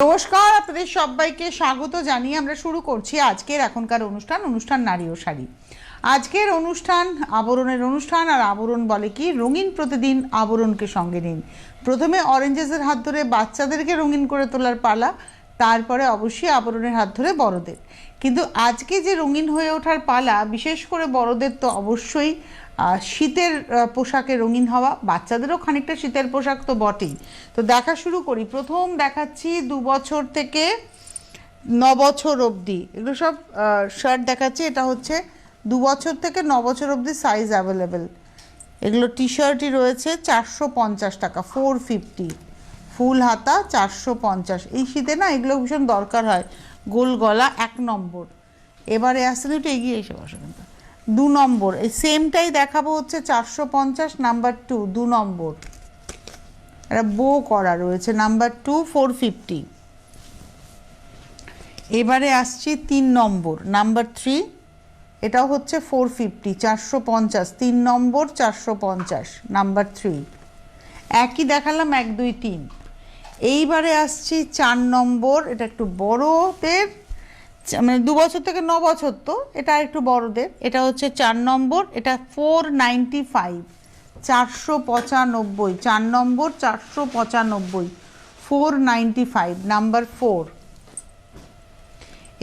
নমস্কার, আপনাদের সবাইকে স্বাগত জানিয়ে আমরা শুরু করছি আজকের এখনকার অনুষ্ঠান নারী ও শাড়ি। আজকের অনুষ্ঠান আবরণের অনুষ্ঠান, আর আবরণ বলে কি রঙিন প্রতিদিন আবরণকে সঙ্গে নিন। প্রথমে অরেঞ্জেসের হাত ধরে বাচ্চাদেরকে রঙিন করে তোলার পালা, তারপরে অবশ্যই আবরণের হাত ধরে বড়দের। কিন্তু আজকে যে রঙিন হয়ে ওঠার পালা, বিশেষ করে বড়দের তো অবশ্যই শীতের পোশাকে রঙিন হওয়া, বাচ্চাদেরও খানিকটা শীতের পোশাক তো বটেই। তো দেখা শুরু করি। প্রথম দেখাচ্ছি 2 বছর থেকে 9 বছর অবধি, এগুলো সব শার্ট দেখাচ্ছি। এটা হচ্ছে 2 বছর থেকে 9 বছর অবধি সাইজ অ্যাভেলেবেল। এগুলো টি শার্টই রয়েছে 450 টাকা, 450, ফুল হাতা 450। এই শীতে না এগুলো ভীষণ দরকার হয়। গোল গলা 1 নম্বর। এবারে আসলে একটু এগিয়ে এসে বসে, কিন্তু 2 নম্বর এই সেমটাই দেখাবো, হচ্ছে 450, নাম্বার 2 2 নম্বর। এটা বো করা রয়েছে, নাম্বার 2 450। এবারে আসছি 3 নম্বর, নাম্বার 3, এটাও হচ্ছে 450, 450, 3 নম্বর 450, নাম্বার 3। একই দেখালাম 1 2 3। এইবারে আসছি 4 নম্বর, এটা একটু বড়দের, মানে 2 বছর থেকে 9 বছর, তো এটা একটু বড়দের। এটা হচ্ছে 4 নম্বর, এটা 495, 495, 4 নম্বর 495, 495, নাম্বার 4।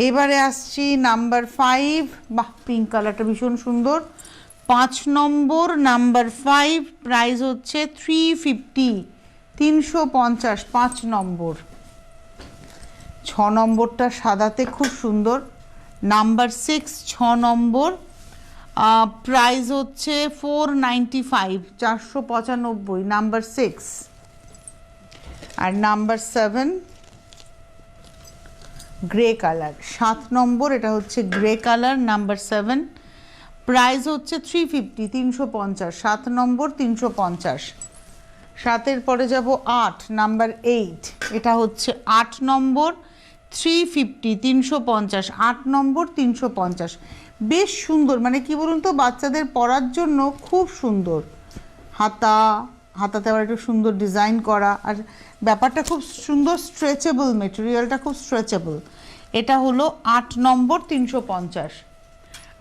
এবারে আসছি নাম্বার 5, বাহ পিঙ্ক কালারটা ভীষণ সুন্দর, 5 নম্বর, নাম্বার 5, প্রাইস হচ্ছে 350, 350, 5 নম্বর। 6 নম্বরটা সাদাতে খুব সুন্দর, নাম্বার 6, 6 নম্বর, প্রাইস হচ্ছে 495, 495, নাম্বার 6। আর নাম্বার 7 গ্রে কালার, 7 নম্বর, এটা হচ্ছে গ্রে কালার, নাম্বার 7, প্রাইস হচ্ছে 350, 350, 7 নম্বর 350। 7-এর পরে যাব 8, নাম্বার 8, এটা হচ্ছে 8 নম্বর, 350, 350, 8 নম্বর 350। বেশ সুন্দর, মানে কি বলুন তো, বাচ্চাদের পরার জন্য খুব সুন্দর। হাতাতে আবার একটু সুন্দর ডিজাইন করা, আর ব্যাপারটা খুব সুন্দর, স্ট্রেচেবল, মেটেরিয়ালটা খুব স্ট্রেচেবল। এটা হলো 8 নম্বর 350।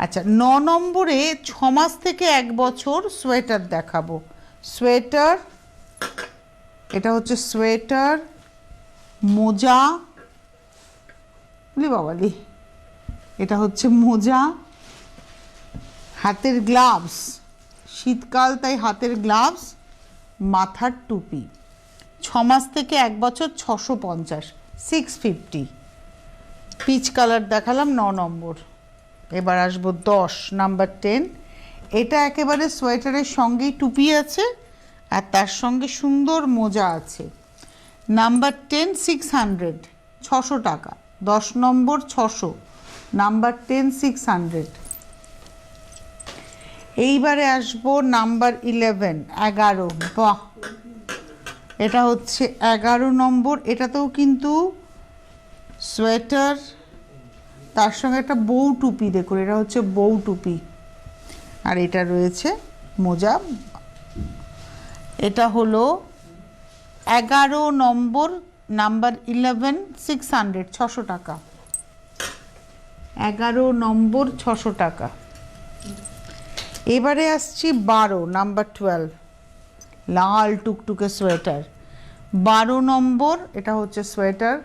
আচ্ছা, 9 নম্বরে 6 মাস থেকে 1 বছর সোয়েটার দেখাবো। সোয়েটার, এটা হচ্ছে সোয়েটার, মোজা, বলি বাবালি, এটা হচ্ছে মোজা, হাতের গ্লাভস, শীতকাল তাই হাতের গ্লাভস, মাথার টুপি। 6 মাস থেকে 1 বছর 650, 650। পিচ কালার দেখালাম 9 নম্বর। এবার আসবো 10, নাম্বার 10। এটা একেবারে সোয়েটারের সঙ্গেই টুপি আছে, আর তার সঙ্গে সুন্দর মোজা আছে। নাম্বার 10, 600, 600 টাকা, 10 নম্বর 600, নাম্বার 10, 600। এইবারে আসবো নাম্বার 11, 11, বাহ, এটা হচ্ছে 11 নম্বর। এটাতেও কিন্তু সোয়েটার, তার সঙ্গে একটা বউ টুপি, দেখুন এটা হচ্ছে বউ টুপি, আর এটা রয়েছে মোজা। এটা হলো 11 নম্বর, নাম্বার 11, 600, 600 টাকা, 11 নম্বর 600 টাকা। এবারে আসছি 12, নাম্বার 12, লাল টুকটুকে সোয়েটার, 12 নম্বর। এটা হচ্ছে সোয়েটার,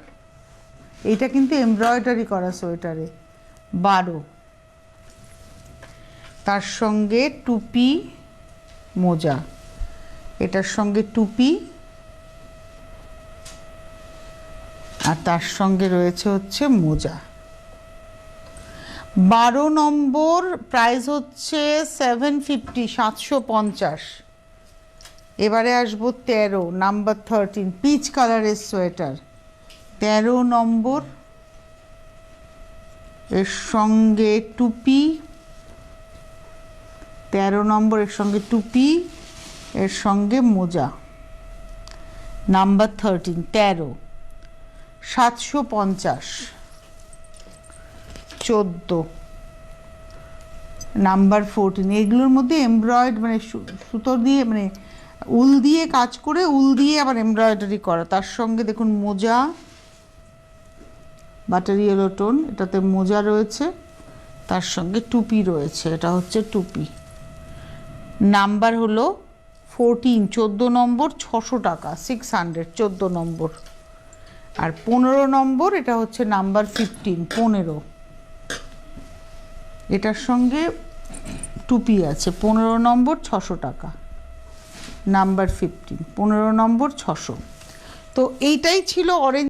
এটা কিন্তু এমব্রয়ডারি করা সোয়েটারে, 12, তার সঙ্গে টুপি, মোজা, এটার সঙ্গে টুপি, আর তার সঙ্গে রয়েছে হচ্ছে মোজা। 12 নম্বর, প্রাইস হচ্ছে 750, 750। এবারে আসবো 13, নাম্বার 13, পিচ কালারের সোয়েটার, 13 নম্বর, এর সঙ্গে টুপি, 13 নম্বর, এর সঙ্গে টুপি, এর সঙ্গে মোজা, নাম্বার 13, 13, 750। 14, নাম্বার 14। এগুলোর মধ্যে এমব্রয়েড, মানে সুতো দিয়ে, মানে উল দিয়ে কাজ করে, উল দিয়ে আবার এমব্রয়ডারি করা, তার সঙ্গে দেখুন মোজা, বাটার ইয়েলো টোন, এটাতে মোজা রয়েছে, তার সঙ্গে টুপি রয়েছে, এটা হচ্ছে টুপি। নাম্বার হলো 14, 14 নম্বর, 600 টাকা, 600, 14 নম্বর। আর 15 নম্বর, এটা হচ্ছে নাম্বার 15, 15, এটার সঙ্গে টুপি আছে, 15 নম্বর, 600 টাকা, নাম্বার 15, 15 নম্বর, 600। তো এইটাই ছিল অরেঞ্জ।